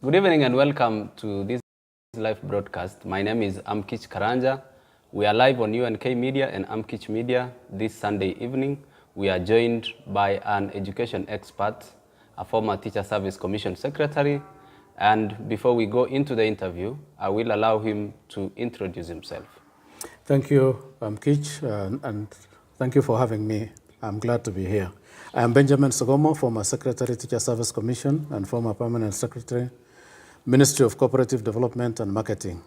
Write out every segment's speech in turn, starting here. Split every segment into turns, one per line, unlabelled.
Good evening and welcome to this live broadcast. My name is Amkich Karanja. We are live on UNK Media and Amkich Media this Sunday evening. We are joined by an education expert, a former Teacher Service Commission Secretary. And before we go into the interview, I will allow him to introduce himself.
Thank you, Amkich, and thank you for having me. I'm glad to be here. I am Benjamin Sogomo, former Secretary, Teacher Service Commission, and former Permanent Secretary, Ministry of Cooperative Development and Marketing.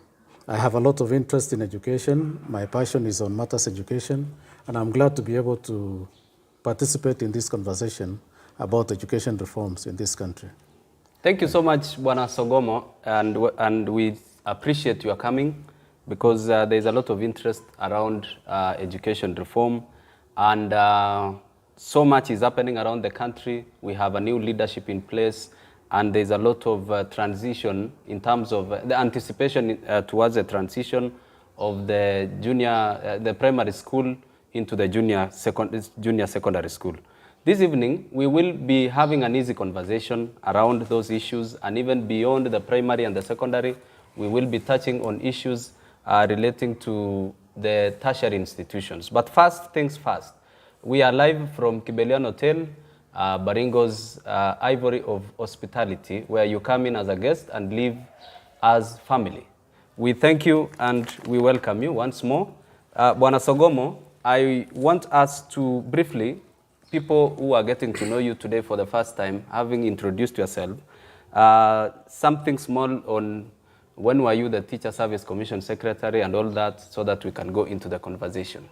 I have a lot of interest in education. My passion is on matters education, and I'm glad to be able to participate in this conversation about education reforms in this country.
Thank you so much, Bwana Sogomo, and we appreciate your coming because there's a lot of interest around education reform, and so much is happening around the country. We have a new leadership in place, and there's a lot of transition in terms of the anticipation towards the transition of the the primary school into the junior secondary school. This evening, we will be having an easy conversation around those issues, and even beyond the primary and the secondary, we will be touching on issues relating to the tertiary institutions. But first things first, we are live from Kibelian Hotel, Baringo's Ivory of Hospitality, where you come in as a guest and live as family. We thank you and we welcome you once more. Bwana Sogomo, I want us to briefly, people who are getting to know you today for the first time, having introduced yourself, something small on when were you the Teacher Service Commission Secretary and all that, so that we can go into the conversation.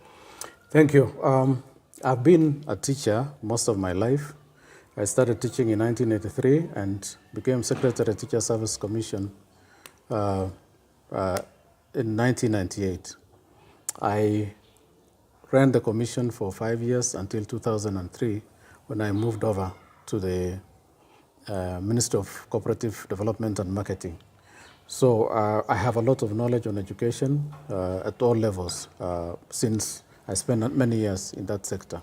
Thank you. I've been a teacher most of my life. I started teaching in 1983 and became Secretary of Teacher Service Commission in 1998. I ran the commission for 5 years until 2003 when I moved over to the Ministry of Cooperative Development and Marketing. So I have a lot of knowledge on education at all levels since I spent many years in that sector.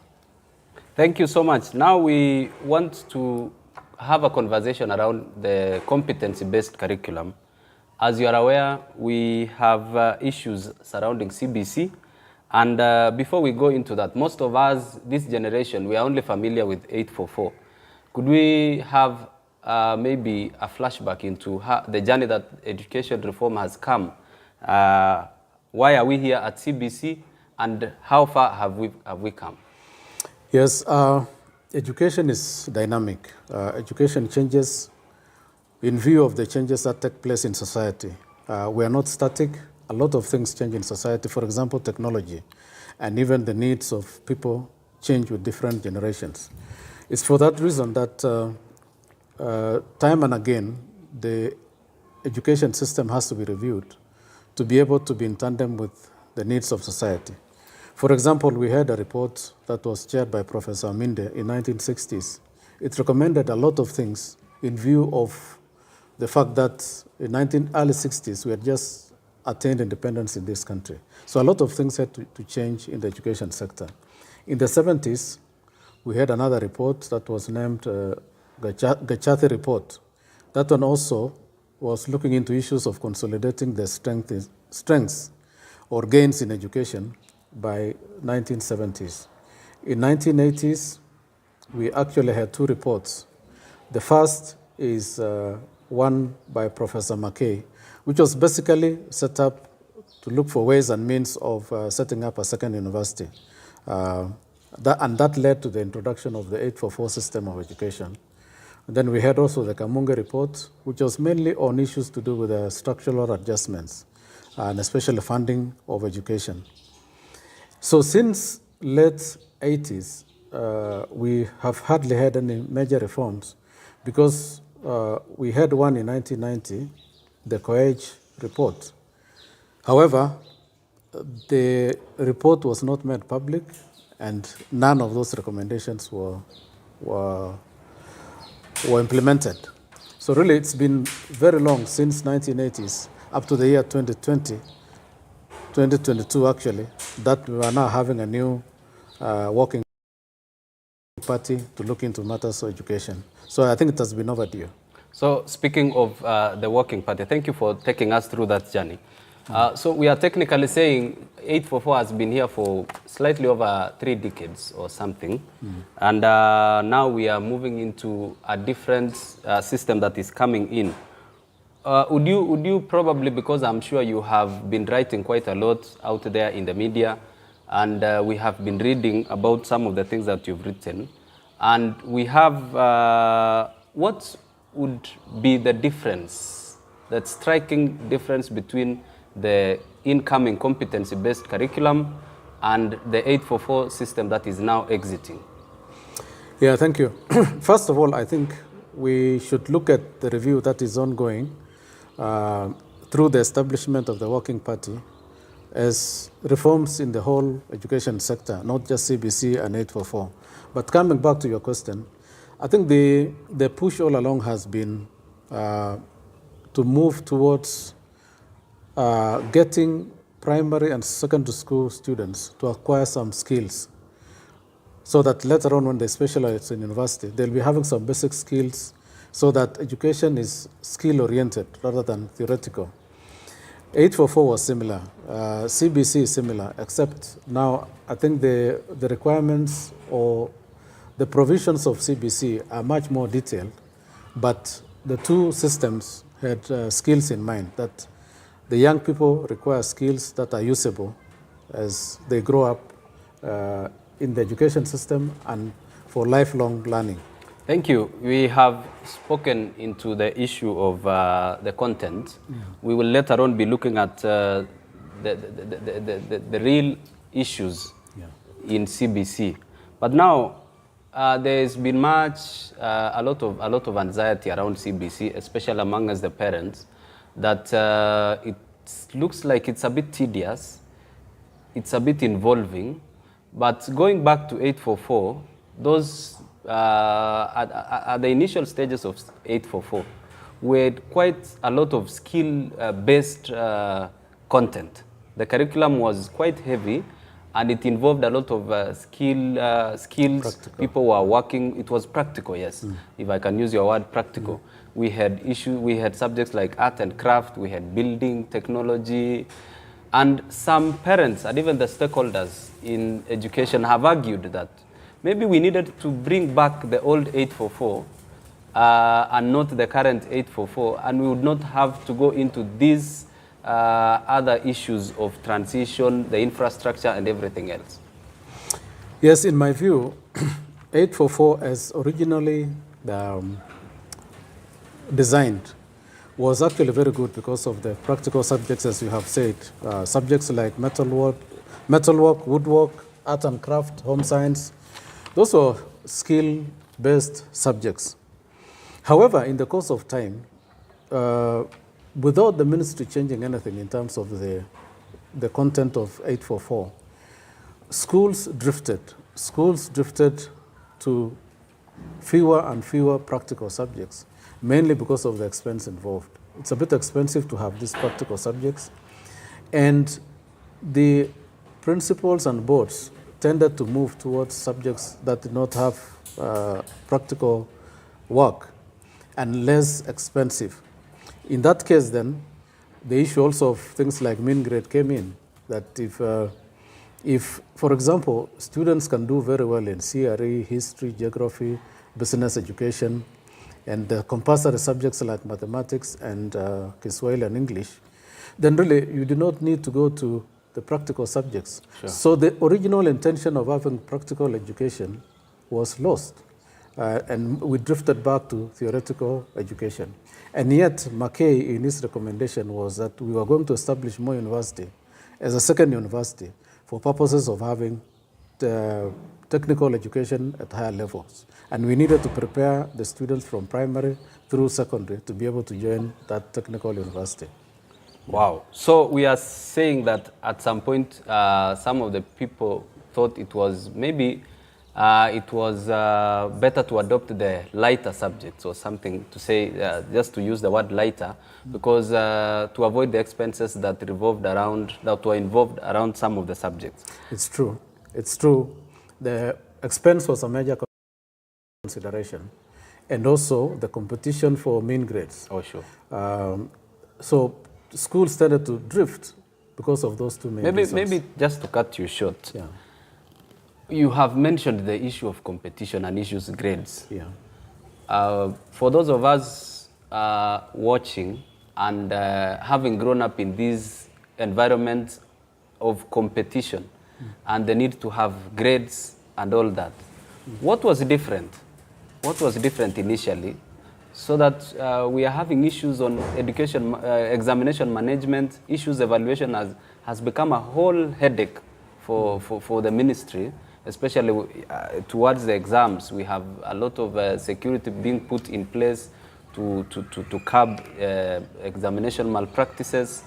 Thank you so much. Now we want to have a conversation around the competency-based curriculum. As you are aware, we have issues surrounding CBC. And before we go into that, most of us, this generation, we are only familiar with 844. Could we have maybe a flashback into the journey that education reform has come? Why are we here at CBC, and how far have we come?
Yes, education is dynamic. Education changes in view of the changes that take place in society. We are not static. A lot of things change in society. For example, technology, and even the needs of people change with different generations. It's for that reason that time and again, the education system has to be reviewed to be able to be in tandem with the needs of society. For example, we had a report that was chaired by Professor Aminde in 1960s. It recommended a lot of things in view of the fact that in early 60s, we had just attained independence in this country. So a lot of things had to change in the education sector. In the 70s, we had another report that was named Gachathi Report. That one also was looking into issues of consolidating the strengths or gains in education by 1970s. In 1980s, we actually had two reports. The first is one by Professor McKay, which was basically set up to look for ways and means of setting up a second university. And that led to the introduction of the 844 system of education. And then we had also the Kamunge report, which was mainly on issues to do with the structural adjustments, and especially funding of education. So since late 80s, we have hardly had any major reforms because we had one in 1990, the COEG report. However, the report was not made public, and none of those recommendations were implemented. So really, it's been very long since 1980s up to the year 2020, 2022 actually, that we are now having a new working party to look into matters of education. So I think it has been overdue.
So speaking of the Working Party, thank you for taking us through that journey. So we are technically saying 844 has been here for slightly over 3 decades or something. And now we are moving into a different system that is coming in. Would you probably, because I'm sure you have been writing quite a lot out there in the media, and we have been reading about some of the things that you've written, and we have, what would be the difference, that striking difference between the incoming competency-based curriculum and the 844 system that is now exiting?
Yeah, thank you. First of all, I think we should look at the review that is ongoing through the establishment of the Working Party as reforms in the whole education sector, not just CBC and 844. But coming back to your question, I think the push all along has been to move towards getting primary and secondary school students to acquire some skills so that later on when they specialize in university, they'll be having some basic skills so that education is skill-oriented rather than theoretical. 844 was similar. CBC is similar, except now I think the requirements or the provisions of CBC are much more detailed, but the two systems had skills in mind, that the young people require skills that are usable as they grow up in the education system and for lifelong learning.
Thank you. We have spoken into the issue of the content. We will later on be looking at the real issues in CBC. But now there's been a lot of anxiety around CBC, especially among us the parents, that it looks like it's a bit tedious, it's a bit involving. But going back to 844, those at the initial stages of 844, we had quite a lot of skill-based content. The curriculum was quite heavy, and it involved a lot of skills. Practical. People were working. It was practical, yes, if I can use your word, practical. We had subjects like art and craft. We had building, technology. And some parents and even the stakeholders in education have argued that maybe we needed to bring back the old 844 and not the current 844, and we would not have to go into these other issues of transition, the infrastructure, and everything else.
Yes, in my view, 844 as originally designed was actually very good because of the practical subjects, as you have said. Subjects like metalwork, woodwork, art and craft, home science. Those were skill-based subjects. However, in the course of time, without the ministry changing anything in terms of the content of 844, schools drifted to fewer and fewer practical subjects, mainly because of the expense involved. It's a bit expensive to have these practical subjects, and the principals and boards tended to move towards subjects that did not have practical work and less expensive. In that case, then, the issue also of things like mean grade came in, that if, for example, students can do very well in CRE, history, geography, business education, and the compulsory subjects like mathematics and Kiswahili and English, then really you do not need to go to the practical subjects.
Sure.
So the original intention of having practical education was lost, and we drifted back to theoretical education. And yet McKay, in his recommendation, was that we were going to establish Moi University as a second university for purposes of having the technical education at higher levels. And we needed to prepare the students from primary through secondary to be able to join that technical university.
Wow. So we are saying that at some point, some of the people thought it was maybe better to adopt the lighter subjects or something, to say, just to use the word lighter, because to avoid the expenses that were involved around some of the subjects.
It's true. It's true. The expense was a major consideration. and also the competition for mean grades.
Oh, sure.
So schools tended to drift because of those two main reasons.
Maybe just to cut you short,
Yeah.
you have mentioned the issue of competition and issues grades.
Yeah.
For those of us watching and having grown up in these environments of competition and the need to have grades and all that, what was different? What was different initially so that we are having issues on education, examination management, issues evaluation has become a whole headache for the ministry, especially towards the exams. We have a lot of security being put in place to curb examination malpractices.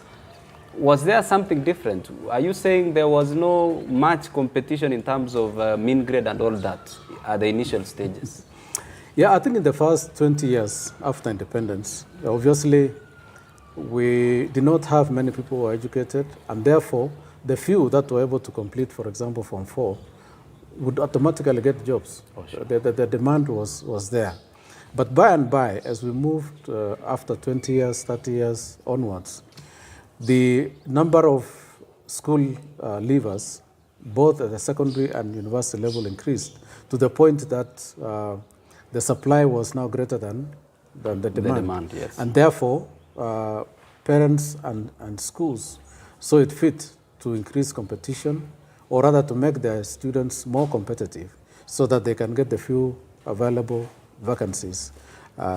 Was there something different? Are you saying there was no much competition in terms of mean grade and all that at the initial stages?
Yeah, I think in the first 20 years after independence, obviously we did not have many people who were educated, and therefore the few that were able to complete, for example, Form 4, would automatically get jobs.
Oh, sure.
The demand was there. But by and by, as we moved after 20 years, 30 years onwards, the number of school leavers, both at the secondary and university level, increased to the point that the supply was now greater than the demand.
The demand, yes.
And therefore, parents and schools saw it fit to increase competition, or rather to make their students more competitive so that they can get the few available vacancies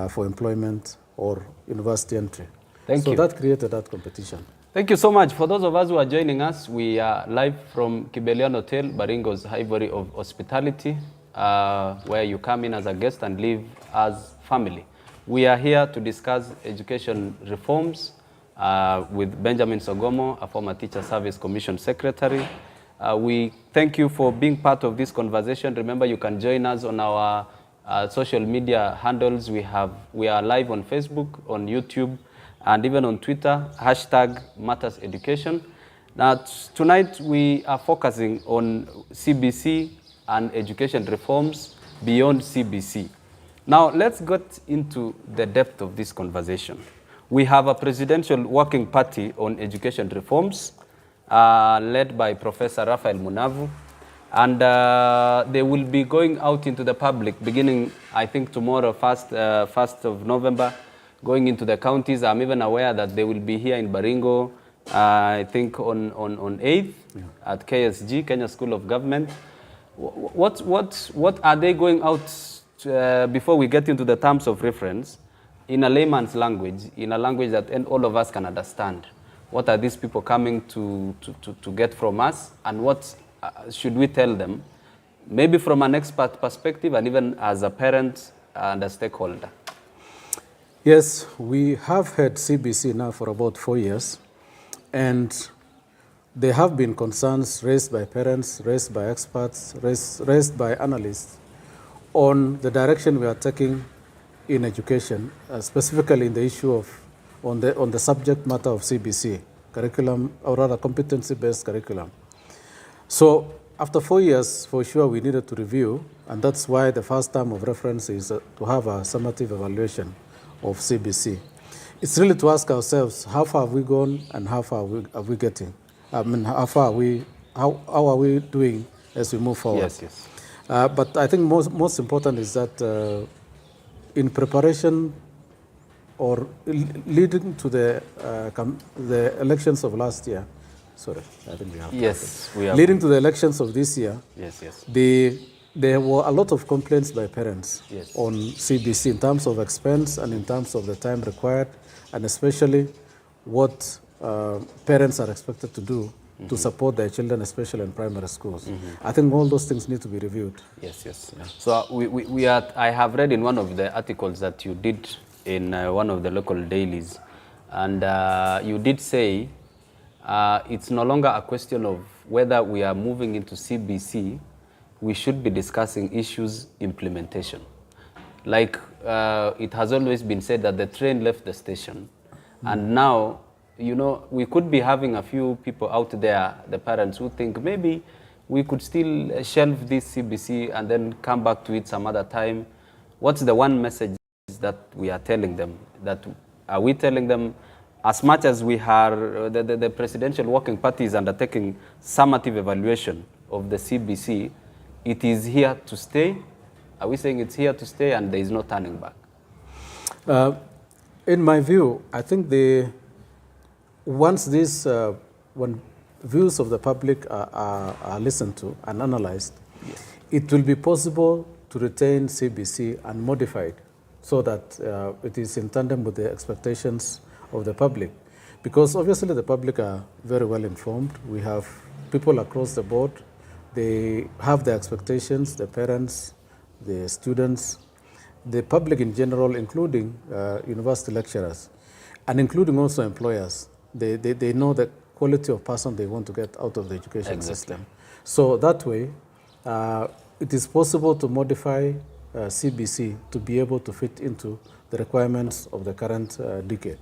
for employment or university entry.
Thank you.
So that created that competition.
Thank you so much. For those of us who are joining us, we are live from Kibelian Hotel, Baringo's Ivory of Hospitality, where you come in as a guest and leave as family. We are here to discuss education reforms with Benjamin Sogomo, a former Teacher Service Commission Secretary. We thank you for being part of this conversation. Remember, you can join us on our social media handles. We are live on Facebook, on YouTube, and even on Twitter, #MattersEducation. Now, tonight we are focusing on CBC and education reforms beyond CBC. Now, let's get into the depth of this conversation. We have a presidential working party on education reforms led by Professor Raphael Munavu, and they will be going out into the public beginning, I think, tomorrow, 1st of November, going into the counties. I'm even aware that they will be here in Baringo, I think on 8th at KSG, Kenya School of Government. What are they going out before we get into the terms of reference, in a layman's language, in a language that all of us can understand? What are these people coming to get from us, and what should we tell them, maybe from an expert perspective and even as a parent and a stakeholder?
Yes, we have had CBC now for about 4 years, and there have been concerns raised by parents, raised by experts, raised by analysts on the direction we are taking in education, specifically in the issue of on the subject matter of CBC curriculum, or rather competency-based curriculum. So after 4 years, for sure, we needed to review, and that's why the first term of reference is to have a summative evaluation of CBC. It's really to ask ourselves, how far have we gone and how far are we getting? I mean, how are we doing as we move forward?
Yes, yes.
But I think most important is that in preparation or leading to the elections of last year, sorry, I think we have.
Yes, we have.
Leading to the elections of this year,
Yes, yes.
There were a lot of complaints by parents
Yes.
on CBC in terms of expense and in terms of the time required, and especially what parents are expected to do to support their children, especially in primary schools. I think all those things need to be reviewed.
Yes, yes. Yeah. So I have read in one of the articles that you did in one of the local dailies, and you did say it's no longer a question of whether we are moving into CBC, we should be discussing issues implementation. Like it has always been said that the train left the station, and now, you know, we could be having a few people out there, the parents, who think maybe we could still shelve this CBC and then come back to it some other time. what's the one message that we are telling them? That are we telling them, as much as we are, the Presidential Working Party is undertaking summative evaluation of the CBC, it is here to stay? Are we saying it's here to stay and there is no turning back?
In my view, I think once these when views of the public are listened to and analyzed, yes, it will be possible to retain CBC and modify it so that it is in tandem with the expectations of the public. Because obviously the public are very well informed. We have people across the board. They have their expectations, the parents, the students, the public in general, including university lecturers, and including also employers. They know the quality of person they want to get out of the education system. So that way, it is possible to modify CBC to be able to fit into the requirements of the current decade.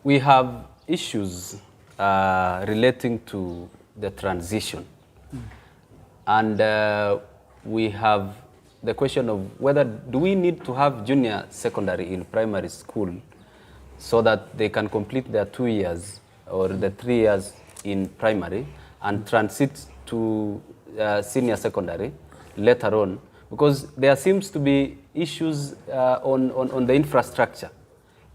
We have issues relating to the transition. And we have the question of whether do we need to have junior secondary in primary school so that they can complete their 2 years or the 3 years in primary and transit to senior secondary later on, because there seems to be issues on the infrastructure.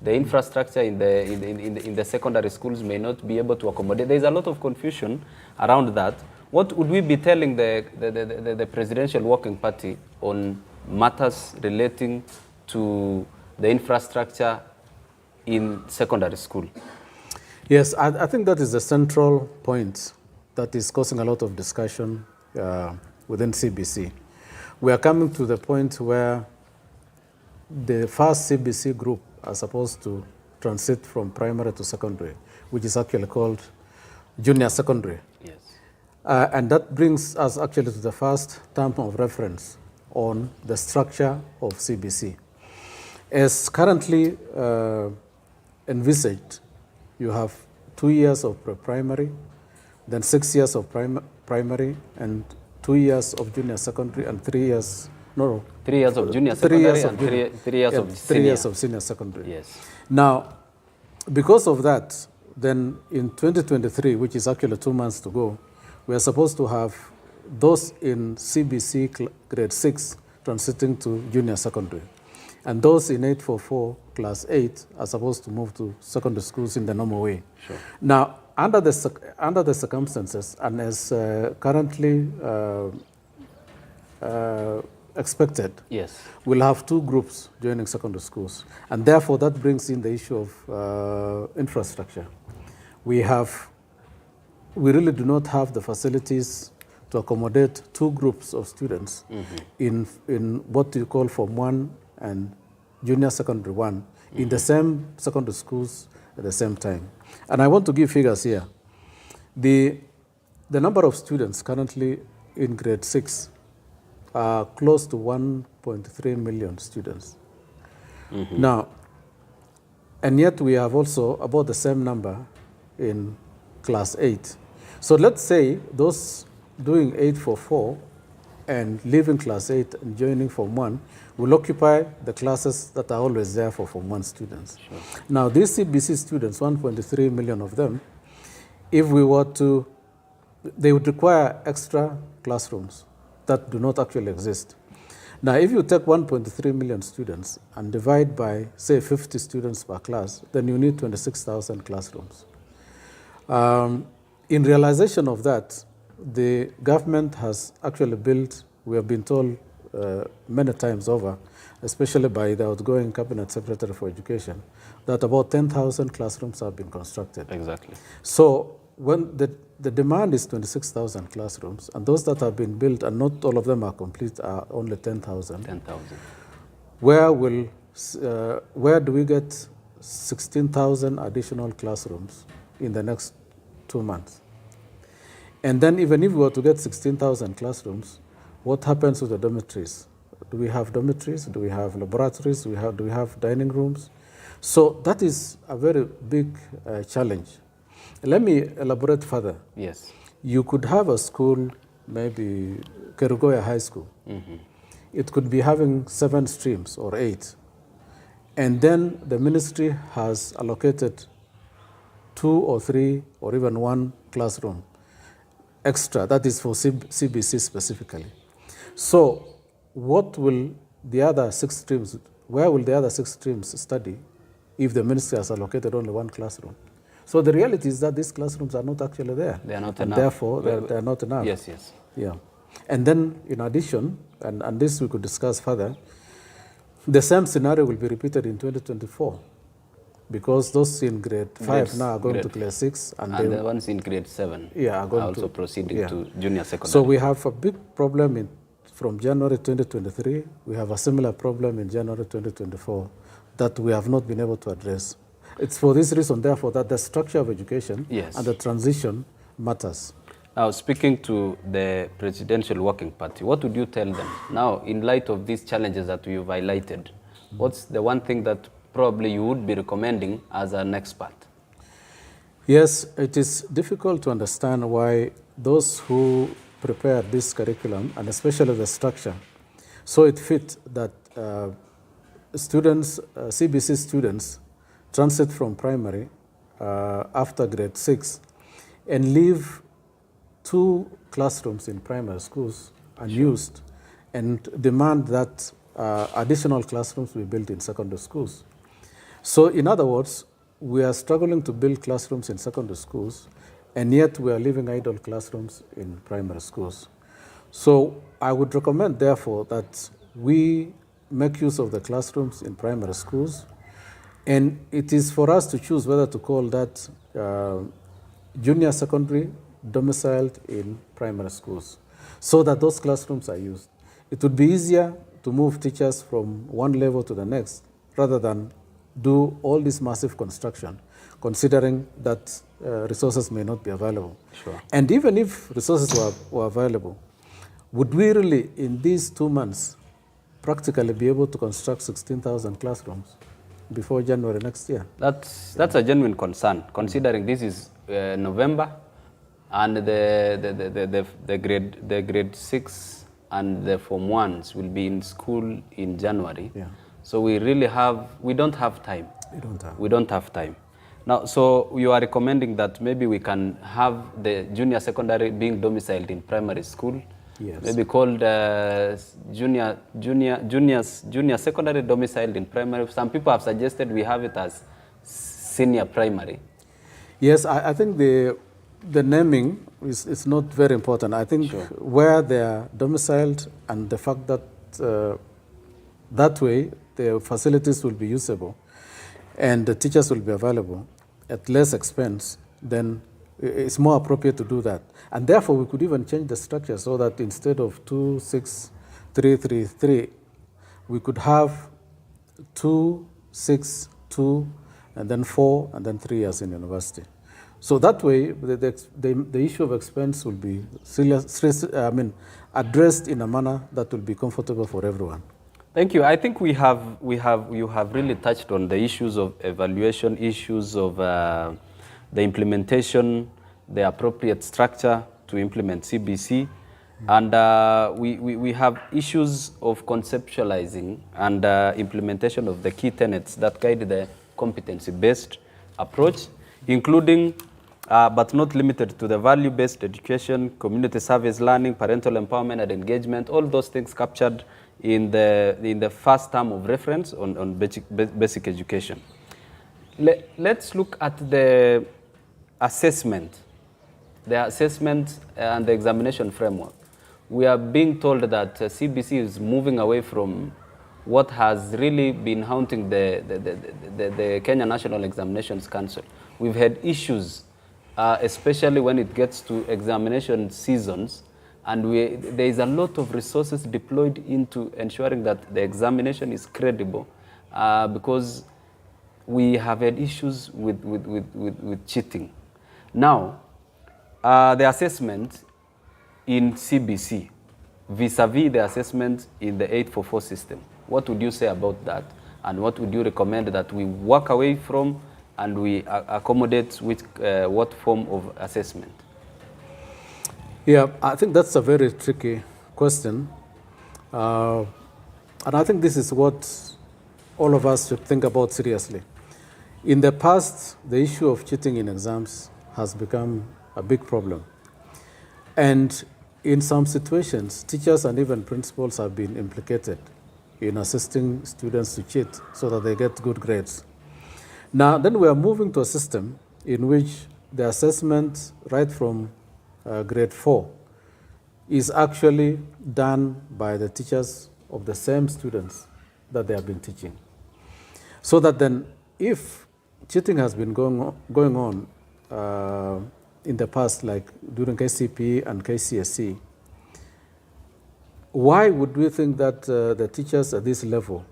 The infrastructure in the secondary schools may not be able to accommodate. There's a lot of confusion around that. What would we be telling the Presidential Working Party on matters relating to the infrastructure in secondary school?
Yes, I think that is the central point that is causing a lot of discussion within CBC. We are coming to the point where the first CBC group are supposed to transit from primary to secondary, which is actually called junior secondary.
Yes.
And that brings us actually to the first term of reference on the structure of CBC. As currently envisaged, you have 2 years of pre-primary, then 6 years of primary, and 2 years of junior secondary, and 3 years,
3 years of junior secondary and 3 years of senior.
3 years of senior secondary.
Yes.
Now, because of that, then in 2023, which is actually 2 months to go, we are supposed to have those in CBC grade 6 transiting to junior secondary. And those in 844 class 8 are supposed to move to secondary schools in the normal way.
Sure.
Now, under the circumstances, and as currently expected,
yes,
we'll have 2 groups joining secondary schools. And therefore, that brings in the issue of infrastructure. We really do not have the facilities to accommodate 2 groups of students in what you call Form 1 and Junior Secondary 1 in the same secondary schools at the same time. And I want to give figures here. The number of students currently in grade 6 are close to 1.3 million students. Now, and yet we have also about the same number in class 8. So let's say those doing 844 and leaving class 8 and joining Form 1 will occupy the classes that are always there for Form 1 students.
Sure.
Now, these CBC students, 1.3 million of them, if we were to, they would require extra classrooms that do not actually exist. Now, if you take 1.3 million students and divide by, say, 50 students per class, then you need 26,000 classrooms. In realization of that, the government has actually built, we have been told many times over, especially by the outgoing Cabinet Secretary for Education, that about 10,000 classrooms have been constructed.
Exactly.
So when the demand is 26,000 classrooms, and those that have been built, and not all of them are complete, are only 10,000.
10,000.
Where do we get 16,000 additional classrooms in the next 2 months? And then even if we were to get 16,000 classrooms, what happens to the dormitories? Do we have dormitories? Do we have laboratories? Do we have dining rooms? So that is a very big challenge. Let me elaborate further.
Yes.
You could have a school, maybe Kerugoya High School. it could be having 7 streams or 8. And then the ministry has allocated 2 or 3 or even 1 classroom extra, that is for CBC specifically. So what will the other 6 streams, where will the other 6 streams study if the ministry has allocated only 1 classroom? So the reality is that these classrooms are not actually there.
They are not
and
enough.
Therefore, they're not enough.
Yes, yes.
Yeah. And then in addition, and this we could discuss further, the same scenario will be repeated in 2024 because those in grade 5 now are going to grade 6.
And the ones in grade 7
are going
also proceeding to junior secondary.
So we have a big problem from January 2023. We have a similar problem in January 2024 that we have not been able to address. It's for this reason, therefore, that the structure of education and the transition matters.
Now, speaking to the Presidential Working Party, what would you tell them? Now, in light of these challenges that you've highlighted, what's the one thing that probably you would be recommending as an expert?
Yes, it is difficult to understand why those who prepare this curriculum, and especially the structure, so it fit that students, CBC students, transit from primary after grade 6 and leave 2 classrooms in primary schools unused and demand that additional classrooms be built in secondary schools. So in other words, we are struggling to build classrooms in secondary schools, and yet we are leaving idle classrooms in primary schools. So I would recommend, therefore, that we make use of the classrooms in primary schools, and it is for us to choose whether to call that junior secondary domiciled in primary schools, so that those classrooms are used. It would be easier to move teachers from one level to the next rather than do all this massive construction, considering that resources may not be available.
Sure.
And even if resources were available, would we really, in these 2 months, practically be able to construct 16,000 classrooms before January next year?
That's a genuine concern, considering this is November, and the grade 6 and the Form 1s will be in school in January.
Yeah.
So we don't have time. We don't have time. Now, so you are recommending that maybe we can have the junior secondary being domiciled in primary school.
Yes.
Maybe called junior secondary domiciled in primary. Some people have suggested we have it as senior primary.
Yes, I think the naming is not very important. I think where they are domiciled and the fact that that way the facilities will be usable and the teachers will be available at less expense, then it's more appropriate to do that. And therefore, we could even change the structure so that instead of 2, 6, 3, 3, 3, we could have 2, 6, 2, and then 4, and then 3 years in university. So that way, the issue of expense will be addressed in a manner that will be comfortable for everyone.
Thank you. I think you have really touched on the issues of evaluation, issues of the implementation, the appropriate structure to implement CBC, and we have issues of conceptualizing and implementation of the key tenets that guide the competency-based approach, including but not limited to the value-based education, community service learning, parental empowerment and engagement, all those things captured in the first term of reference on basic education. Let's look at the assessment and the examination framework. We are being told that CBC is moving away from what has really been haunting the Kenya National Examinations Council. We've had issues, especially when it gets to examination seasons, and there is a lot of resources deployed into ensuring that the examination is credible, because we have had issues with cheating. Now, the assessment in CBC vis-a-vis the assessment in the 844 system, what would you say about that? And what would you recommend that we walk away from and we accommodate with what form of assessment? Yeah,
I think that's a very tricky question. and I think this is what all of us should think about seriously. In the past, the issue of cheating in exams has become a big problem. And in some situations, teachers and even principals have been implicated in assisting students to cheat so that they get good grades. Now, then we are moving to a system in which the assessment right from grade 4 is actually done by the teachers of the same students that they have been teaching. So that then, if cheating has been going on in the past, like during KCPE and KCSE, why would we think that the teachers at this level,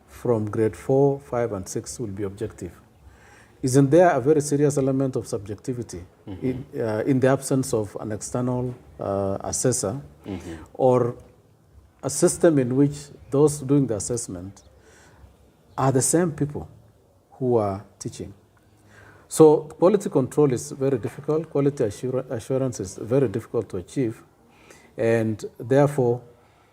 from grade 4, 5, and 6, will be objective? Isn't there a very serious element of subjectivity in the absence of an external assessor or a system in which those doing the assessment are the same people who are teaching? So quality control is very difficult. Quality assurance is very difficult to achieve. And therefore,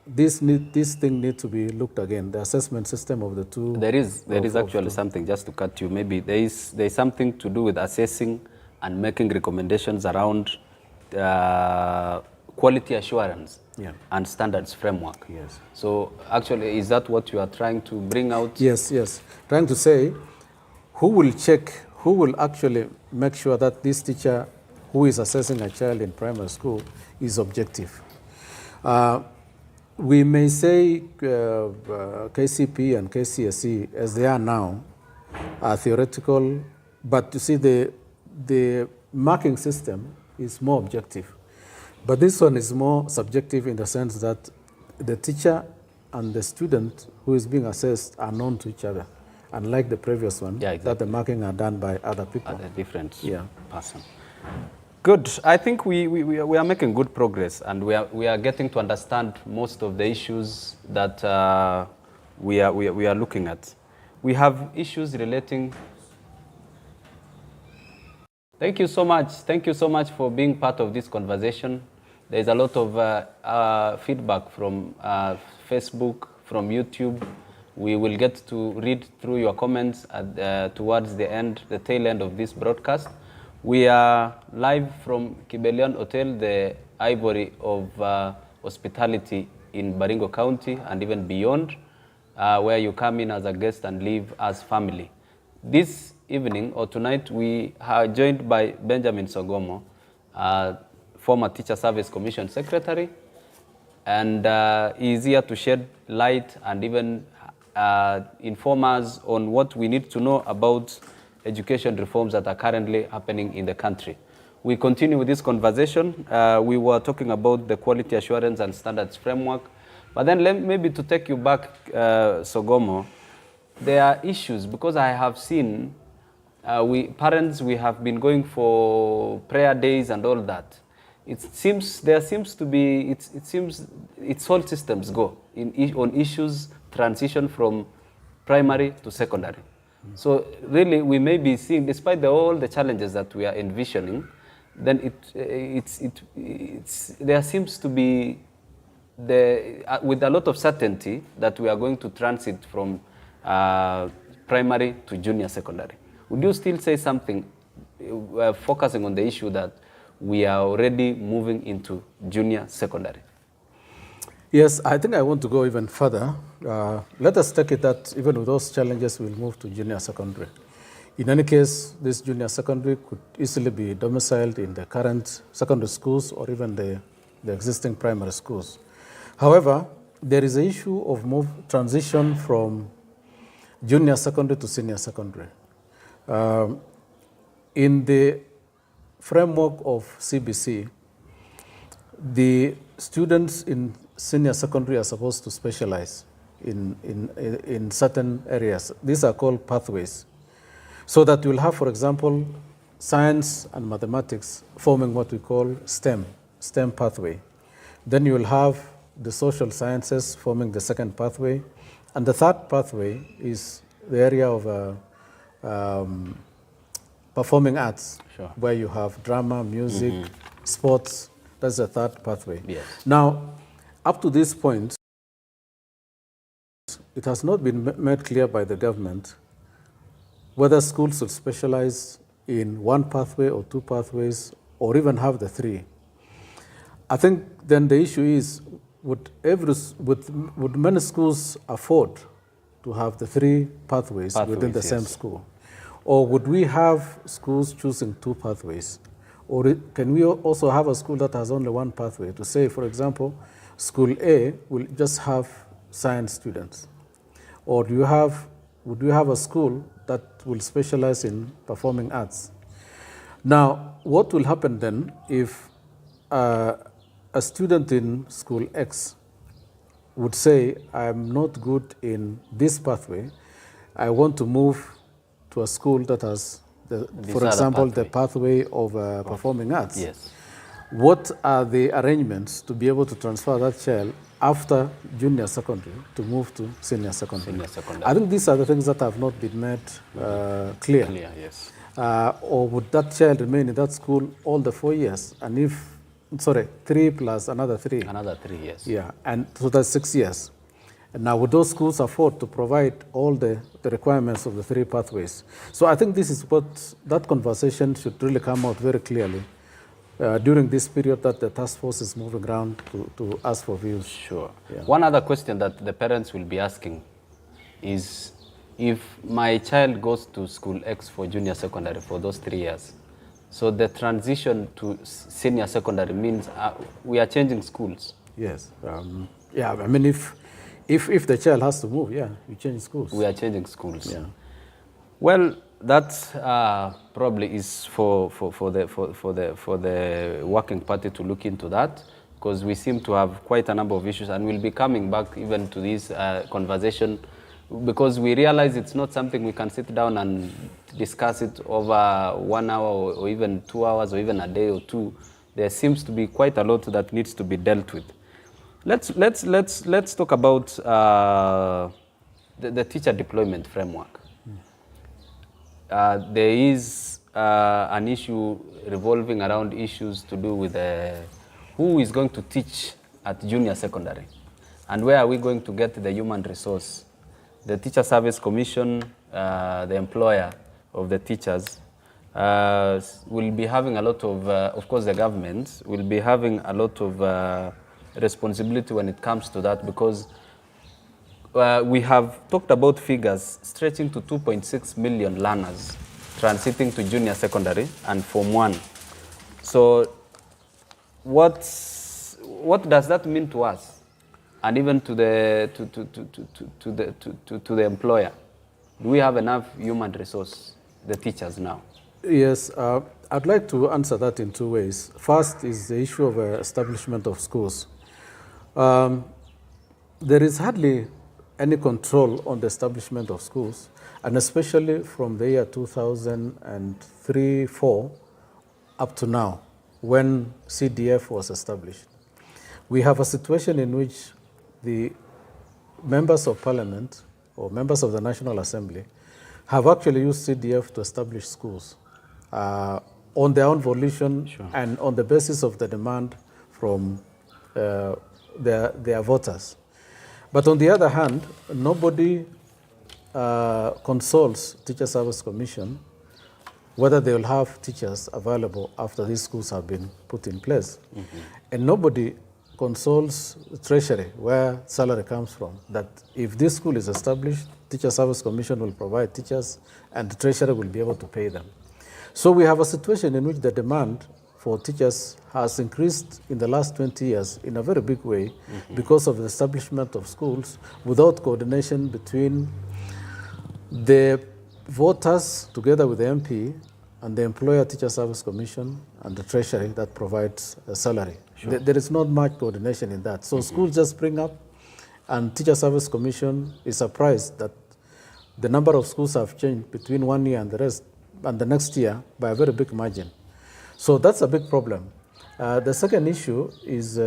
this thing needs to be looked again, the assessment system of the two.
There is actually something, just to cut you, maybe there is something to do with assessing and making recommendations around quality assurance and standards framework.
Yes.
So actually, is that what you are trying to bring out?
Yes. Trying to say, who will actually make sure that this teacher who is assessing a child in primary school is objective? We may say KCP and KCSE, as they are now, are theoretical, but you see the marking system is more objective. But this one is more subjective in the sense that the teacher and the student who is being assessed are known to each other, unlike the previous one, that the marking are done by other people.
Other different person. Good. I think we are making good progress, and we are getting to understand most of the issues that we are looking at. We have issues relating. Thank you so much. Thank you so much for being part of this conversation. There's a lot of feedback from Facebook, from YouTube. We will get to read through your comments towards the tail end of this broadcast. We are live from Kibelian Hotel, the ivory of hospitality in Baringo County and even beyond, where you come in as a guest and leave as family. This evening or tonight, we are joined by Benjamin Sogomo, former Teacher Service Commission Secretary, and he is here to shed light and even inform us on what we need to know about education reforms that are currently happening in the country. We continue with this conversation. We were talking about the quality assurance and standards framework, but then maybe to take you back, Sogomo, there are issues because I have seen parents, we have been going for prayer days and all that. It seems it's all systems go on issues transition from primary to secondary. So really, we may be seeing, despite all the challenges that we are envisioning, then there seems to be with a lot of certainty that we are going to transit from primary to junior secondary. Would you still say something, focusing on the issue that we are already moving into junior secondary?
Yes, I think I want to go even further. Let us take it that even with those challenges, we'll move to junior secondary. In any case, this junior secondary could easily be domiciled in the current secondary schools or even the existing primary schools. However, there is an issue of transition from junior secondary to senior secondary. In the framework of CBC, the students in senior secondary are supposed to specialize in certain areas. These are called pathways. So that you'll have, for example, science and mathematics forming what we call STEM pathway. Then you'll have the social sciences forming the second pathway. And the third pathway is the area of performing arts, where you have drama, music, sports. That's the third pathway.
Yes.
Now, up to this point, it has not been made clear by the government whether schools should specialize in one pathway or two pathways or even have the three. I think then the issue is, would many schools afford to have the three pathways within the same school? Or would we have schools choosing two pathways? Or can we also have a school that has only one pathway? To say, for example, school A will just have science students. Or would you have a school that will specialize in performing arts? Now, what will happen then if a student in school X would say, I'm not good in this pathway, I want to move to a school that has, for example, the pathway of performing arts.
Yes.
What are the arrangements to be able to transfer that child after junior secondary to move to senior secondary? I think these are the things that have not been made clear.
Yes.
Or would that child remain in that school all the 4 years? And if, 3 plus another 3.
Another 3 years.
Yeah, and so that's 6 years. And now, would those schools afford to provide all the requirements of the 3 pathways? So I think this is what, that conversation should really come out very clearly during this period that the task force is moving around to ask for views.
Sure. Yeah. One other question that the parents will be asking is, if my child goes to school X for junior secondary for those 3 years, so the transition to senior secondary means we are changing schools.
Yes. Yeah, I mean, if the child has to move, yeah, you change schools.
We are changing schools.
Yeah.
Well, that probably is for the working party to look into that, because we seem to have quite a number of issues, and we'll be coming back even to this conversation, because we realize it's not something we can sit down and discuss it over 1 hour or even 2 hours or even a day or two. There seems to be quite a lot that needs to be dealt with. Let's talk about the teacher deployment framework. There is an issue revolving around issues to do with who is going to teach at junior secondary, and where are we going to get the human resource. The Teacher Service Commission, the employer of the teachers, will be having a lot of course the government will be having a lot of responsibility when it comes to that, because we have talked about figures stretching to 2.6 million learners transiting to junior secondary and Form 1. So what does that mean to us, and even to the employer? Do we have enough human resource, the teachers now?
Yes, I'd like to answer that in 2 ways. First is the issue of establishment of schools. There is hardly any control on the establishment of schools, and especially from the year 2003-04 up to now, when CDF was established. We have a situation in which the members of parliament or members of the National Assembly have actually used CDF to establish schools on their own volition.
Sure.
And on the basis of the demand from their voters. But on the other hand, nobody consults Teacher Service Commission whether they will have teachers available after these schools have been put in place. Mm-hmm. And nobody consults Treasury, where salary comes from, that if this school is established, Teacher Service Commission will provide teachers and the Treasury will be able to pay them. So we have a situation in which the demand for teachers has increased in the last 20 years in a very big way, mm-hmm. because of the establishment of schools without coordination between the voters together with the MP and the employer Teacher Service Commission and the Treasury that provides a salary. Sure. There is not much coordination in that. So mm-hmm. schools just spring up, and Teacher Service Commission is surprised that the number of schools have changed between 1 year and the next year by a very big margin. So that's a big problem. The second issue is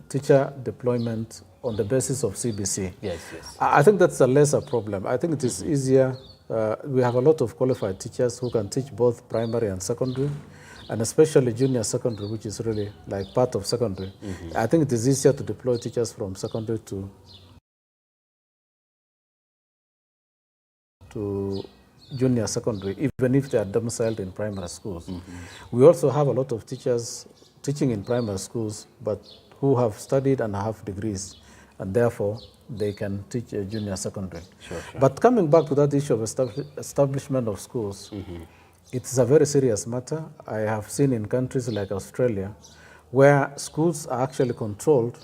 teacher deployment on the basis of CBC.
Yes, yes.
I think that's a lesser problem. I think it is easier. We have a lot of qualified teachers who can teach both primary and secondary, and especially junior secondary, which is really like part of secondary. Mm-hmm. I think it is easier to deploy teachers from secondary to to junior secondary, even if they are domiciled in primary schools. We also have a lot of teachers teaching in primary schools, but who have studied and have degrees, and therefore they can teach a junior secondary.
Sure.
But coming back to that issue of establishment of schools, it's a very serious matter. I have seen in countries like Australia, where schools are actually controlled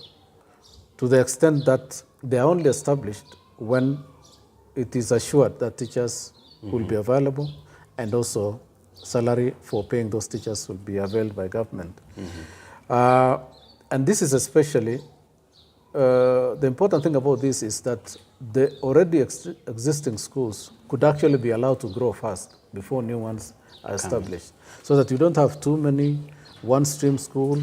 to the extent that they are only established when it is assured that teachers will be available, and also salary for paying those teachers will be availed by government. And this is especially, the important thing about this is that the already existing schools could actually be allowed to grow fast before new ones are established, so that you don't have too many one-stream schools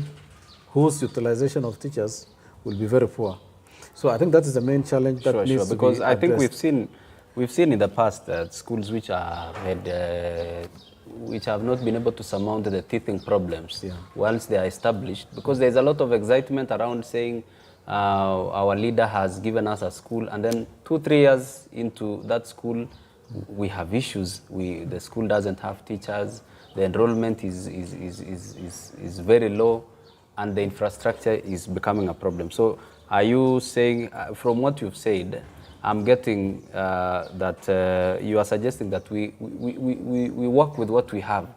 whose utilization of teachers will be very poor. So I think that is the main challenge that needs to be addressed.
Because I think we've seen in the past that schools which have not been able to surmount the teething problems once they are established, because there's a lot of excitement around saying our leader has given us a school, and then 2-3 years into that school we have issues. The school doesn't have teachers, the enrollment is very low, and the infrastructure is becoming a problem. So are you saying, from what you've said, I'm getting that you are suggesting that we work with what we have,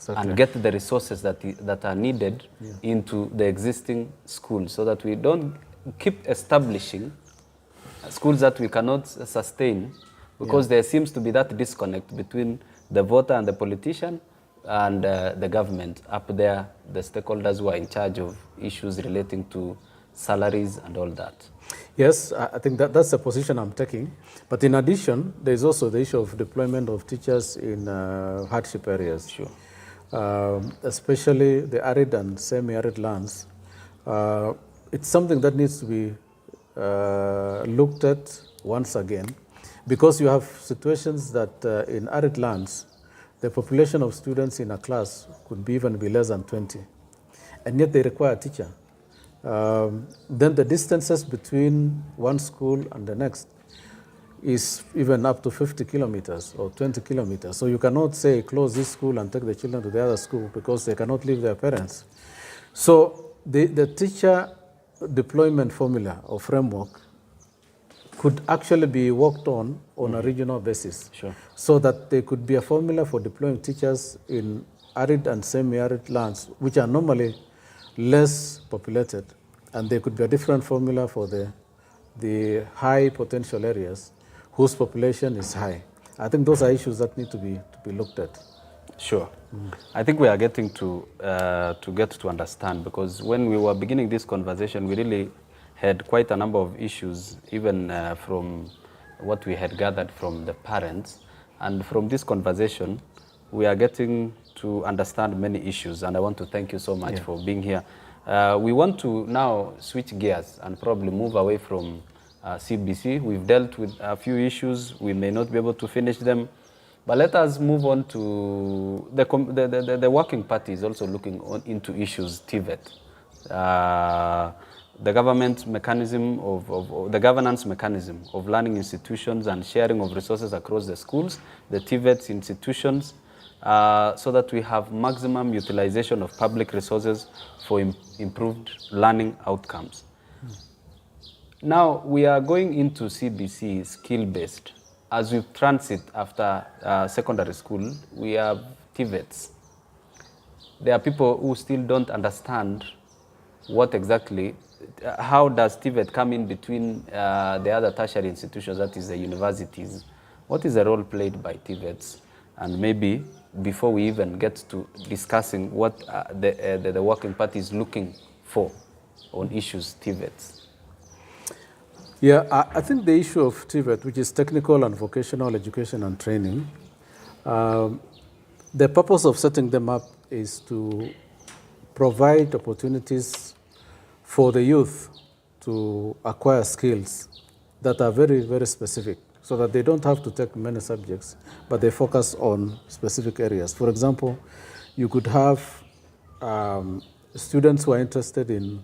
and get the resources that are needed into the existing schools, so that we don't keep establishing schools that we cannot sustain, because there seems to be that disconnect between the voter and the politician and the government up there, the stakeholders who are in charge of issues relating to salaries and all that.
Yes, I think that's the position I'm taking. But in addition, there's also the issue of deployment of teachers in hardship areas.
Sure.
Especially the arid and semi-arid lands. It's something that needs to be looked at once again, because you have situations that in arid lands, the population of students in a class could even be less than 20, and yet they require a teacher. Then the distances between one school and the next is even up to 50 kilometers or 20 kilometers. So you cannot say close this school and take the children to the other school, because they cannot leave their parents. So the teacher deployment formula or framework could actually be worked on a regional basis.
Sure.
So that there could be a formula for deploying teachers in arid and semi-arid lands, which are normally less populated, and there could be a different formula for the high potential areas whose population is high. I think those are issues that need to be looked at.
Sure. I think we are getting to get to understand, because when we were beginning this conversation, we really had quite a number of issues, even from what we had gathered from the parents. And from this conversation, we are getting to understand many issues, and I want to thank you so much for being here. We want to now switch gears and probably move away from CBC. We've dealt with a few issues. We may not be able to finish them, but let us move on to the Working Party is also looking into issues, TVET. The government mechanism of the governance mechanism of learning institutions and sharing of resources across the schools, the TVET institutions, so that we have maximum utilization of public resources for improved learning outcomes. Now, we are going into CBC, skill-based. As we transit after secondary school, we have TVETs. There are people who still don't understand what exactly, how does TVET come in between the other tertiary institutions, that is the universities? What is the role played by TVETs? And maybe before we even get to discussing what the Working Party is looking for on issues, TVETs.
Yeah, I think the issue of TVET, which is technical and vocational education and training, the purpose of setting them up is to provide opportunities for the youth to acquire skills that are very, very specific, so that they don't have to take many subjects, but they focus on specific areas. For example, you could have students who are interested in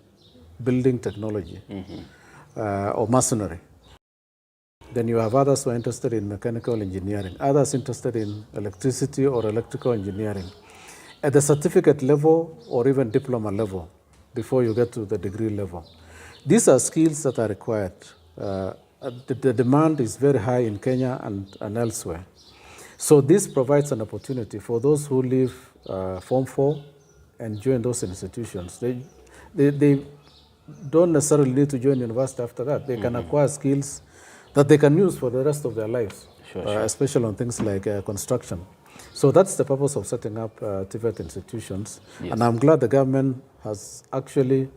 building technology or masonry. Then you have others who are interested in mechanical engineering, others interested in electricity or electrical engineering. At the certificate level or even diploma level, before you get to the degree level. These are skills that are required. The demand is very high in Kenya and elsewhere. So this provides an opportunity for those who leave Form 4 and join those institutions. They don't necessarily need to join university after that. They can acquire skills that they can use for the rest of their lives, especially on things like construction. So that's the purpose of setting up TVET institutions. Yes. And I'm glad the government has actually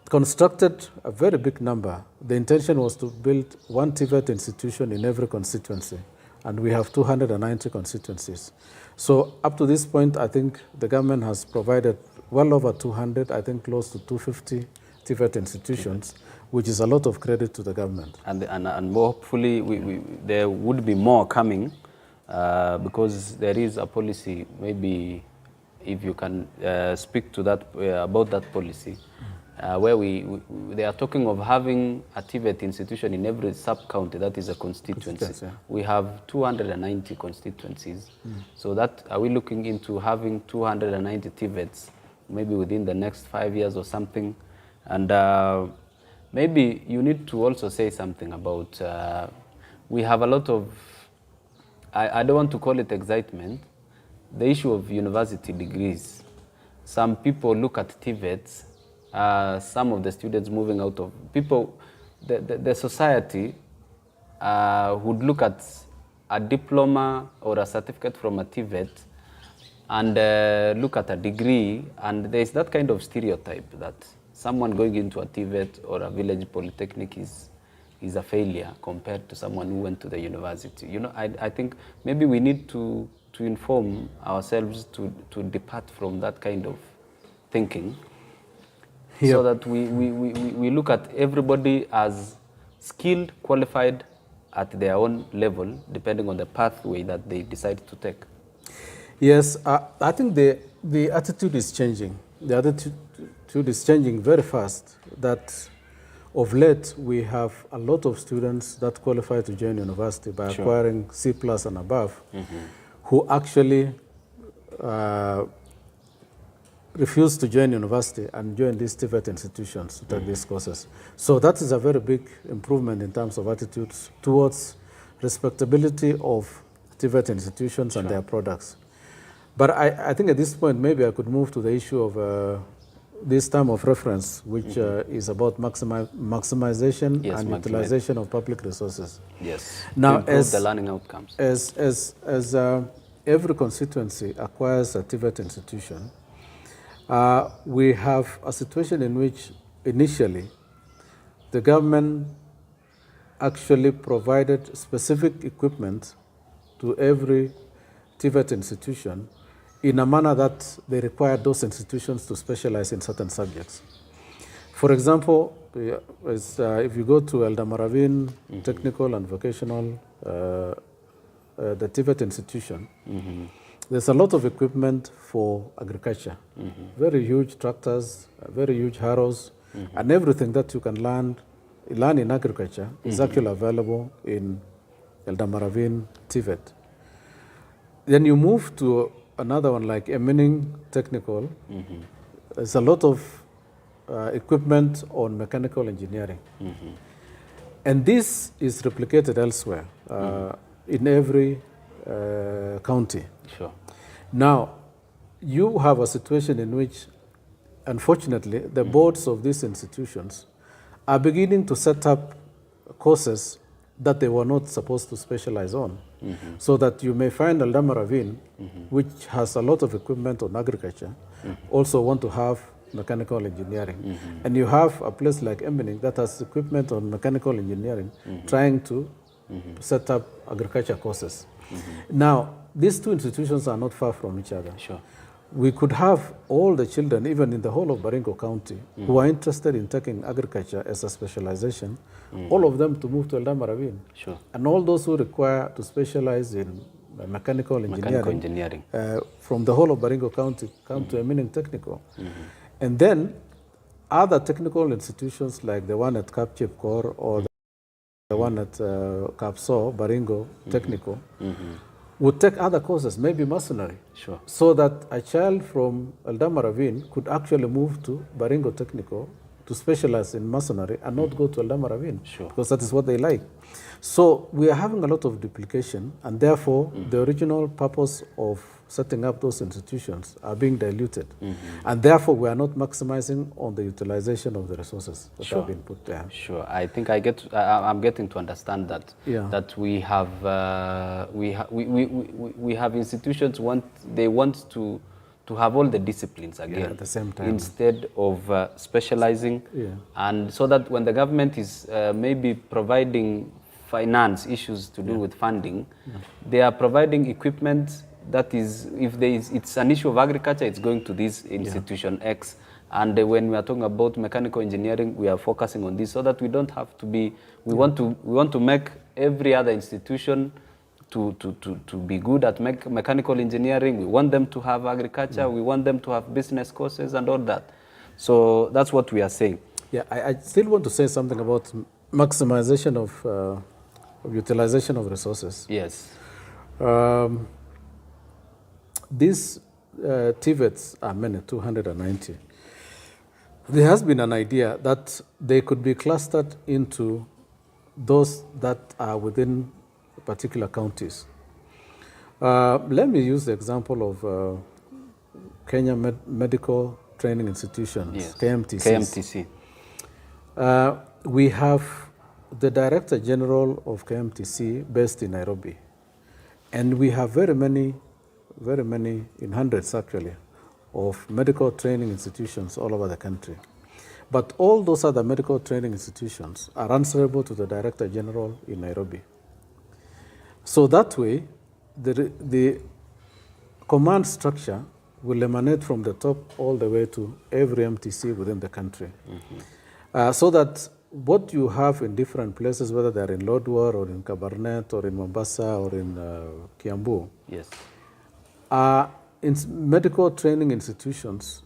constructed a very big number. The intention was to build one TVET institution in every constituency, and we have 290 constituencies. So up to this point, I think the government has provided well over 200, I think close to 250 TVET institutions, which is a lot of credit to the government.
And hopefully there would be more coming because there is a policy, maybe if you can speak to that, about that policy, where they are talking of having a TVET institution in every sub-county, that is a constituency. We have 290 constituencies. So that, are we looking into having 290 TVETs, maybe within the next 5 years or something? And maybe you need to also say something about, we have a lot of, I don't want to call it excitement, the issue of university degrees. Some people look at TVETs, some of the students moving out of, the society would look at a diploma or a certificate from a TVET and look at a degree, and there's that kind of stereotype that someone going into a TVET or a village polytechnic is a failure compared to someone who went to the university. You know, I think maybe we need to inform ourselves to depart from that kind of thinking, so that we look at everybody as skilled, qualified at their own level, depending on the pathway that they decide to take.
Yes, I think the attitude is changing. The attitude is changing very fast. That of late, we have a lot of students that qualify to join university by acquiring C+ and above, who actually refuse to join university and join these TVET institutions to take these courses. So that is a very big improvement in terms of attitudes towards respectability of TVET institutions and their products. But I think at this point, maybe I could move to the issue of this time of reference, which is about maximization and utilization of public resources.
Yes,
now,
to improve the learning outcomes.
As every constituency acquires a TVET institution, we have a situation in which initially the government actually provided specific equipment to every TVET institution in a manner that they required those institutions to specialize in certain subjects. For example, if you go to Eldamaravin Technical and Vocational, the TVET institution, there's a lot of equipment for agriculture. Very huge tractors, very huge harrows, and everything that you can learn in agriculture is actually available in Eldamaravin TVET. Then you move to another one like Emening Technical. There's a lot of equipment on mechanical engineering. And this is replicated elsewhere in every county.
Sure.
Now, you have a situation in which, unfortunately, the boards of these institutions are beginning to set up courses that they were not supposed to specialize on. So that you may find Eldamaravin, which has a lot of equipment on agriculture, also want to have mechanical engineering. And you have a place like Emening that has equipment on mechanical engineering, trying to set up agriculture courses. Now, these two institutions are not far from each other.
Sure.
We could have all the children, even in the whole of Baringo County, who are interested in taking agriculture as a specialization, all of them to move to Eldamaravin.
Sure.
And all those who require to specialize in mechanical engineering, from the whole of Baringo County come to Emening Technical. And then other technical institutions like the one at Kapchip Kor or the one at Kapso, Baringo, Technical, would take other courses, maybe masonry.
Sure.
So that a child from Eldama Ravine could actually move to Baringo Technical to specialize in masonry and not go to Eldama Ravine.
Sure.
Because that is what they like. So we are having a lot of duplication, and therefore the original purpose of setting up those institutions are being diluted. And therefore we are not maximizing on the utilization of the resources that have been put there.
Sure. I think I'm getting to understand that that we have institutions they want to have all the disciplines again
at the same time,
instead of specializing, and so that when the government is maybe providing finance issues to do with funding, they are providing equipment that is, if it's an issue of agriculture, it's going to this institution X. And when we are talking about mechanical engineering, we are focusing on this so that we don't have to be, we want to make every other institution to be good at mechanical engineering. We want them to have agriculture. We want them to have business courses and all that. So that's what we are saying.
Yeah, I still want to say something about maximization of utilization of resources.
Yes.
These TVETs are many, 290. There has been an idea that they could be clustered into those that are within particular counties. Let me use the example of Kenya Medical Training Institutions, KMTCs.
KMTC.
We have the Director General of KMTC based in Nairobi. And we have very many, in hundreds actually, of medical training institutions all over the country. But all those other medical training institutions are answerable to the Director General in Nairobi. So that way, the command structure will emanate from the top all the way to every MTC within the country. So that what you have in different places, whether they're in Lodwar or in Kabarnet or in Mombasa or in Kiambu, are medical training institutions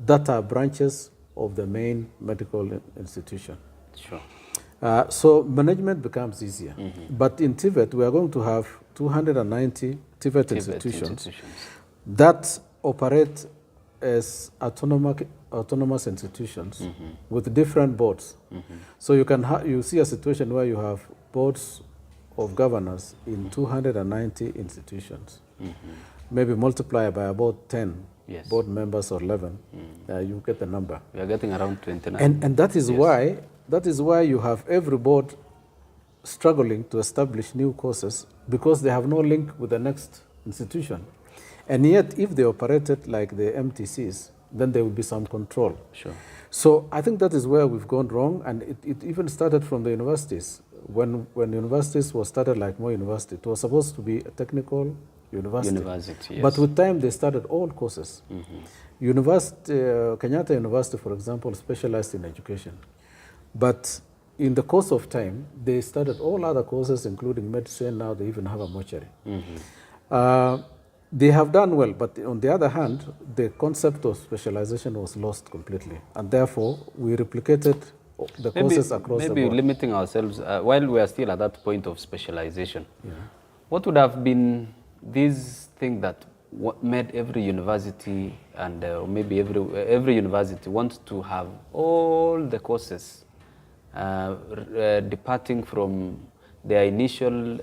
that are branches of the main medical institution.
Sure.
So management becomes easier. But in TVET, we are going to have 290 TVET institutions that operate as autonomous institutions with different boards. So you see a situation where you have boards of governors in 290 institutions. Maybe multiply by about 10 board members or 11, you get the number.
We are getting around 29.
And that is why you have every board struggling to establish new courses because they have no link with the next institution. And yet, if they operated like the MTCs, then there would be some control.
Sure.
So I think that is where we've gone wrong, and it even started from the universities. When universities were started like Moi University, it was supposed to be a technical university. But with time, they started all courses. Kenyatta University, for example, specialized in education. But in the course of time, they started all other courses, including medicine. Now they even have a mortuary. They have done well, but on the other hand, the concept of specialization was lost completely. And therefore, we replicated the courses across the board.
Maybe limiting ourselves, while we are still at that point of specialization, what would have been this thing that made every university and maybe every university want to have all the courses departing from their initial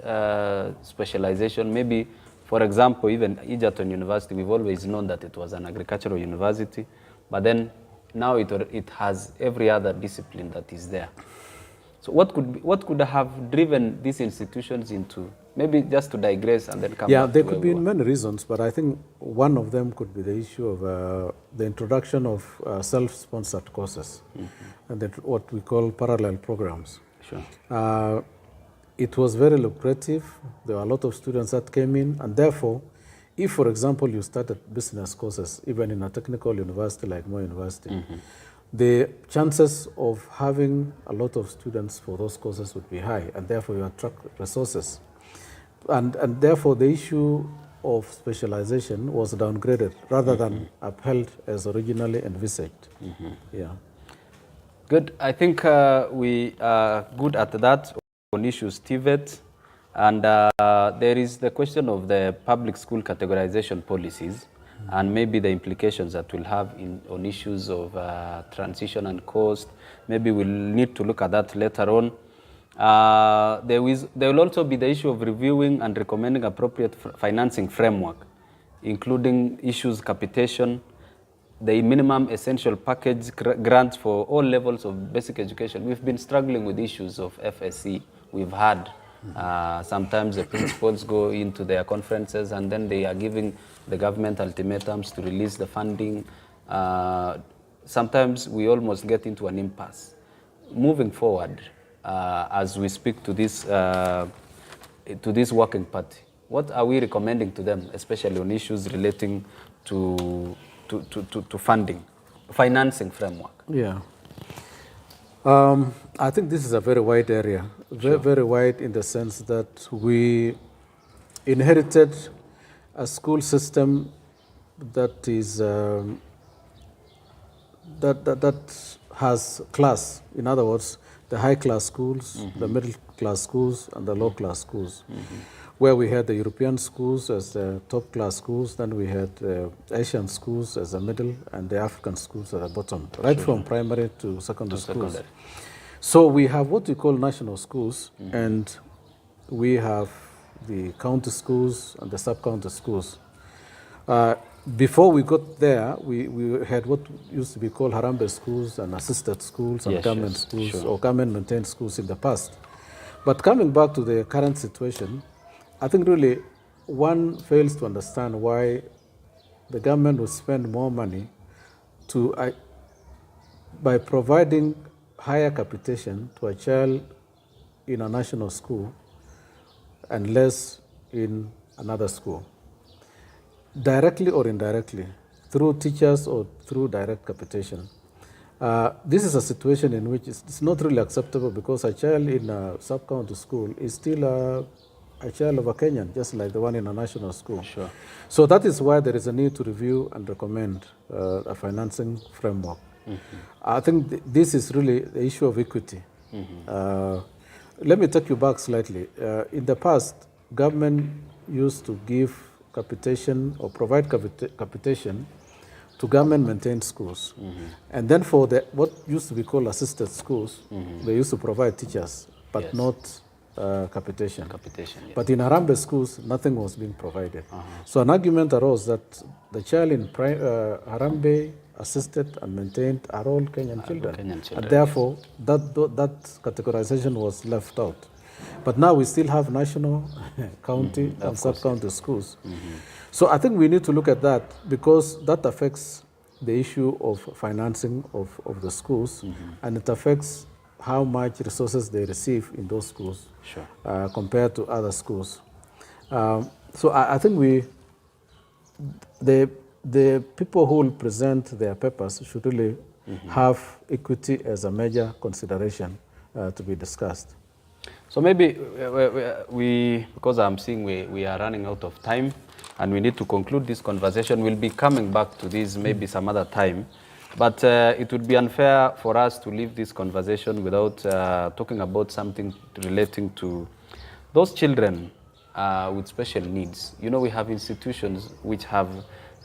specialization? Maybe, for example, even Egerton University, we've always known that it was an agricultural university, but then now it has every other discipline that is there. So what could have driven these institutions into, maybe just to digress and then come back?
Yeah, there could be many reasons, but I think one of them could be the issue of the introduction of self-sponsored courses and what we call parallel programs.
Sure.
It was very lucrative. There were a lot of students that came in, and therefore, if, for example, you started business courses, even in a technical university like Moi University, the chances of having a lot of students for those courses would be high, and therefore you attract resources. And therefore, the issue of specialization was downgraded rather than upheld as originally envisaged. Yeah.
Good. I think we are good at that. on issues TVET, and there is the question of the public school categorization policies and maybe the implications that will have on issues of transition and cost. Maybe we'll need to look at that later on. There will also be the issue of reviewing and recommending appropriate financing framework, including issues capitation, the minimum essential package grants for all levels of basic education. We've been struggling with issues of FSC. We've had sometimes the principals go into their conferences and then they are giving the government ultimatums to release the funding. Sometimes we almost get into an impasse. Moving forward, as we speak to this working party, what are we recommending to them, especially on issues relating to funding, financing framework?
Yeah. I think this is a very wide area, very wide in the sense that we inherited a school system that is that has class. In other words, the high-class schools, the middle-class schools, and the low-class schools, where we had the European schools as the top-class schools, then we had the Asian schools as the middle, and the African schools at the bottom, right from primary to secondary schools. So we have what we call national schools, and we have the county schools and the sub-county schools. Before we got there, we had what used to be called Harambee schools and assisted schools and government schools or government-maintained schools in the past. But coming back to the current situation, I think really one fails to understand why the government will spend more money by providing higher capitation to a child in a national school and less in another school, directly or indirectly, through teachers or through direct capitation. This is a situation in which it's not really acceptable because a child in a sub-county school is still a child of a Kenyan, just like the one in a national school.
Sure.
So that is why there is a need to review and recommend a financing framework. I think this is really the issue of equity. Let me take you back slightly. In the past, government used to give capitation or provide capitation to government-maintained schools. And then for what used to be called assisted schools, they used to provide teachers, but not capitation. But in Harambee schools, nothing was being provided. So an argument arose that the child in Harambee, assisted and maintained, are all Kenyan children. And therefore, that categorization was left out. But now we still have national, county, and sub-county schools. So I think we need to look at that because that affects the issue of financing of the schools, and it affects how much resources they receive in those schools compared to other schools. So I think the people who will present their papers should really have equity as a major consideration to be discussed.
So maybe because I'm seeing we are running out of time and we need to conclude this conversation, we'll be coming back to this maybe some other time. But it would be unfair for us to leave this conversation without talking about something relating to those children with special needs. You know, we have institutions which have,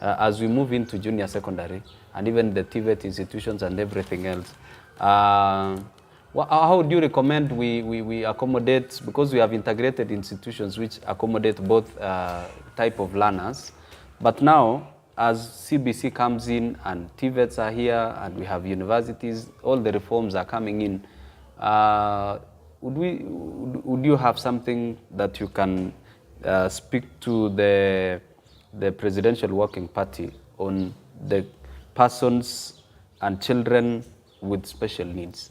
as we move into junior secondary, and even the TVET institutions and everything else, how would you recommend we accommodate, because we have integrated institutions which accommodate both type of learners, but now, as CBC comes in and TVETs are here and we have universities, all the reforms are coming in, would you have something that you can speak to the Presidential Working Party on the persons and children with special needs?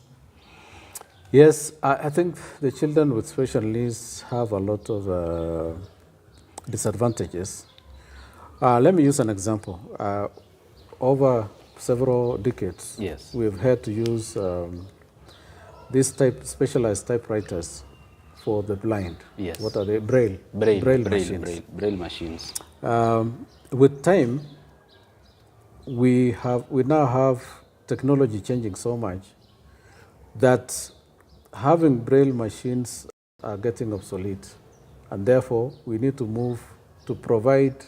Yes, I think the children with special needs have a lot of disadvantages. Let me use an example. Over several decades, we've had to use these specialized typewriters for the blind. What are they? Braille machines.
Braille machines.
With time, we now have technology changing so much that having Braille machines are getting obsolete, and therefore we need to move to provide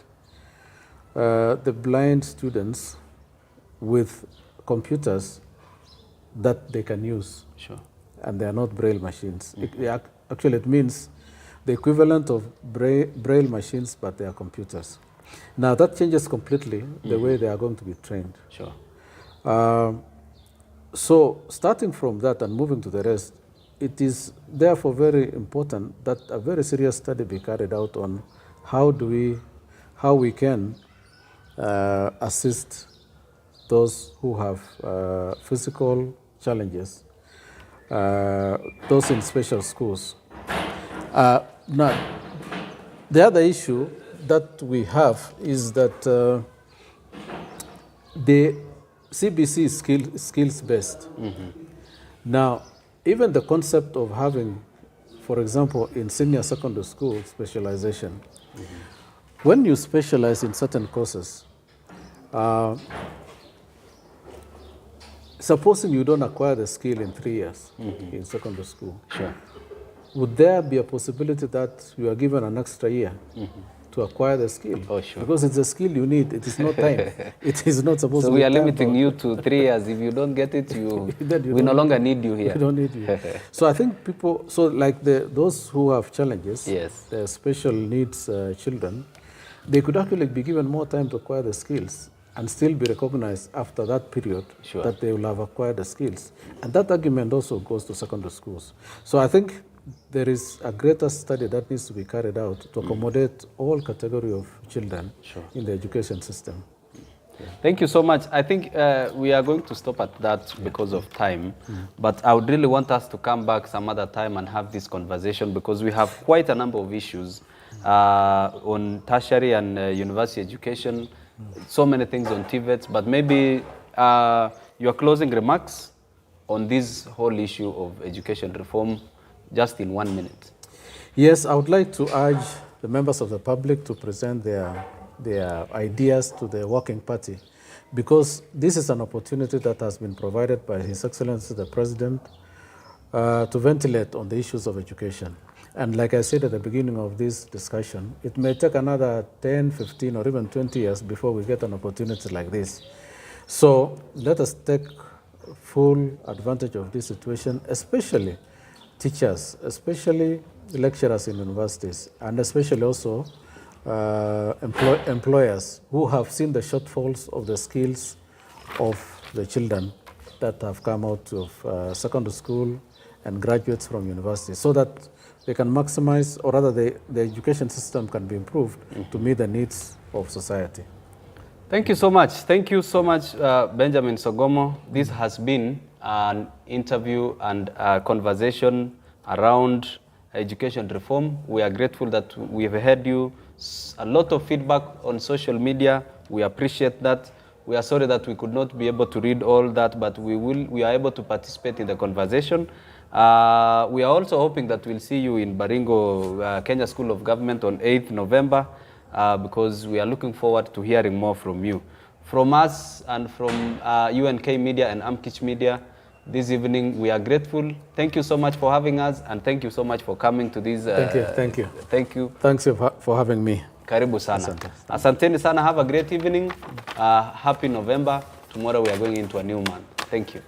the blind students with computers that they can use.
Sure.
And they are not braille machines. Actually, it means the equivalent of braille machines, but they are computers. Now, that changes completely the way they are going to be trained.
Sure.
So, starting from that and moving to the rest, it is therefore very important that a very serious study be carried out on how we can assist those who have physical challenges, those in special schools. Now, the other issue that we have is that the CBC is skills-based. Now, even the concept of having, for example, in senior secondary school specialization, when you specialize in certain courses, supposing you don't acquire the skill in 3 years in secondary school,
Sure.
would there be a possibility that you are given an extra year to acquire the skill?
Oh, sure.
Because it's a skill you need. It is not time. It is not supposed
So
to be
we are
time
limiting
bound.
you to 3 years. If you don't get it,
Then you
we no
don't
longer need you
We
here.
don't need you. So I think people, like those who have challenges,
Yes.
the special needs children, they could actually be given more time to acquire the skills and still be recognized after that period
Sure.
that they will have acquired the skills. And that argument also goes to secondary schools. So I think there is a greater study that needs to be carried out to accommodate all category of children in the education system.
Thank you so much. I think we are going to stop at that because of time. But I would really want us to come back some other time and have this conversation because we have quite a number of issues on tertiary and university education, so many things on TVETs, but maybe your closing remarks on this whole issue of education reform, just in 1 minute.
Yes, I would like to urge the members of the public to present their ideas to the working party, because this is an opportunity that has been provided by His Excellency the President to ventilate on the issues of education. And like I said at the beginning of this discussion, it may take another 10, 15, or even 20 years before we get an opportunity like this. So let us take full advantage of this situation, especially teachers, especially lecturers in universities, and especially also employers who have seen the shortfalls of the skills of the children that have come out of secondary school and graduates from university, so that they can maximize, or rather the education system can be improved to meet the needs of society.
Thank you so much. Thank you so much, Benjamin Sogomo. This has been an interview and a conversation around education reform. We are grateful that we've heard you. A lot of feedback on social media. We appreciate that. We are sorry that we could not be able to read all that, but we are able to participate in the conversation. We are also hoping that we'll see you in Baringo, Kenya School of Government on 8th November, because we are looking forward to hearing more from you. From us and from UNK Media and Amkich Media, this evening we are grateful. Thank you so much for having us, and thank you so much for coming to this.
Thank you.
Thank you.
Thanks for having me.
Karibu sana.
Asante.
Asanteni sana. Have a great evening. Happy November. Tomorrow we are going into a new month. Thank you.